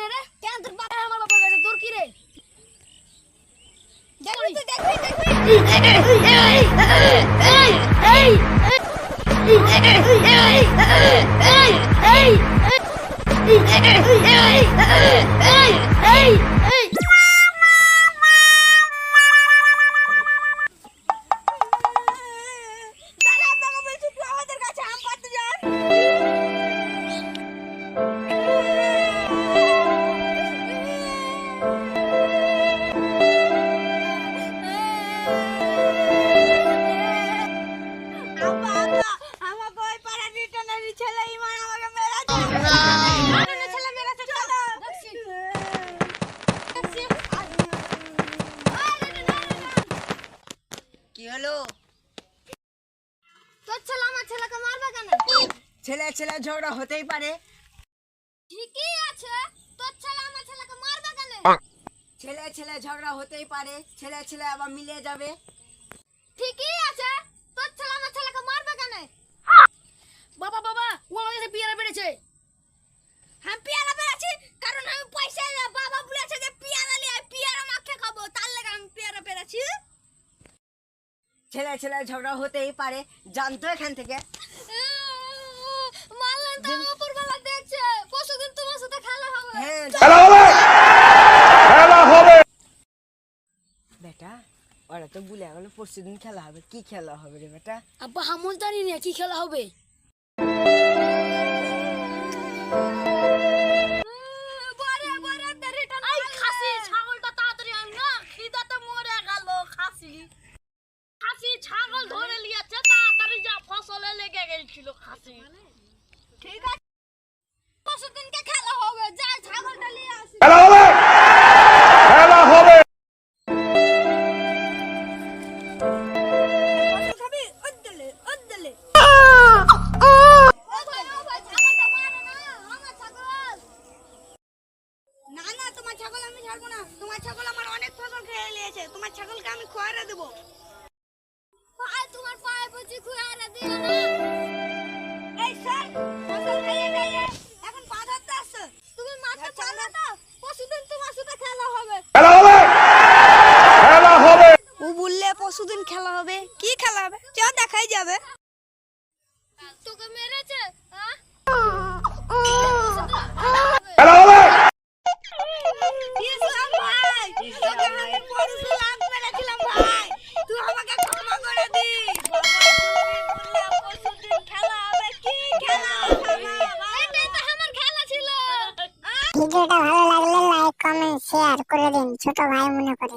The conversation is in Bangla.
না রে? কেন তোর বাবা আমার বাবার কাছে তোর কি রে? দেখবি তো কি হলো? তোর ছেলে আমার ছেলেকে মারবে কেন? ছেলে ছেলে ঝগড়া হতেই পারে। ঠিকই আছে, তোর ছেলে আমার ছেলেকে মারবে কেন? ছেলে ছেলে ঝগড়া হতেই পারে, ছেলে ছেলে আবার মিলে যাবে। ঠিকই আছে, তোর ছেলে আমার ছেলেকে মারবে কেন? বাবা বাবা, ও আমার কাছে পেয়ারা পেড়েছে। হ্যাঁ পেয়ারা পেড়েছি, কারণ আমি পয়সা বাবা বলেছে যে পেয়ারা নিয়ে পেয়ারা মাখে খাবো, তার লাগি আমি পেয়ারা পেড়েছি। ছেলে ছেলে ঝগড়া হতেই পারে, জানতো এখান থেকে। মারলেন তো উপরবেলা দেখছে, পরশুদিন তোমার সাথে খেলা হবে। হ্যাঁ বেটা, ওরা তো ভুলে গেল পরশুদিন খেলা হবে। কি খেলা হবে রে বেটা? আব্বা হামুল জানি না কি খেলা হবে। ছাগল ধরে লিয়েছে, তাড়াতাড়ি যা ফসলে লেগে গেছিল খাসি। ঠিক আছে, পরশুদিনকে খেলা হবে, যা ছাগলটা নিয়ে আসি। খেলা হবে, খেলা হবে। খাবি ওদ্দলে ওদ্দলে। না না, তোমার ছাগল আমি ছাড়বো না। তোমার ছাগল আমার অনেক ফসল খেয়ে নিয়েছে, তোমার ছাগলকে আমি খোয়ারে দেবো। ভাই তোমার পায়ে পড়ছি, খোয়ারে দিও না। এই স্যার, ফসল খেয়ে খেয়ে এখন পা ধরতে আসছে। তুমি মাথা চালা না, পরশুদিন তোমার সাথে খেলা হবে। খেলা হবে, খেলা হবে। ও বললে পরশুদিন খেলা হবে। কি খেলা হবে? চ দেখাই যাবে। তোকে মেরেছে? হ্যাঁ? খেলা হবে। ইসলাম ভাই, তোকে আমি পরশু লাগ মেরেছিলাম ভাই, তুই আমাকে ক্ষমা করে দিস। পরশুদিন খেলা হবে। কি খেলা? এটাই তো আমার খেলা ছিল। ভিডিওটা ভালো লাগলে লাইক কমেন্ট শেয়ার করে দিন ছোট ভাই মনে করে।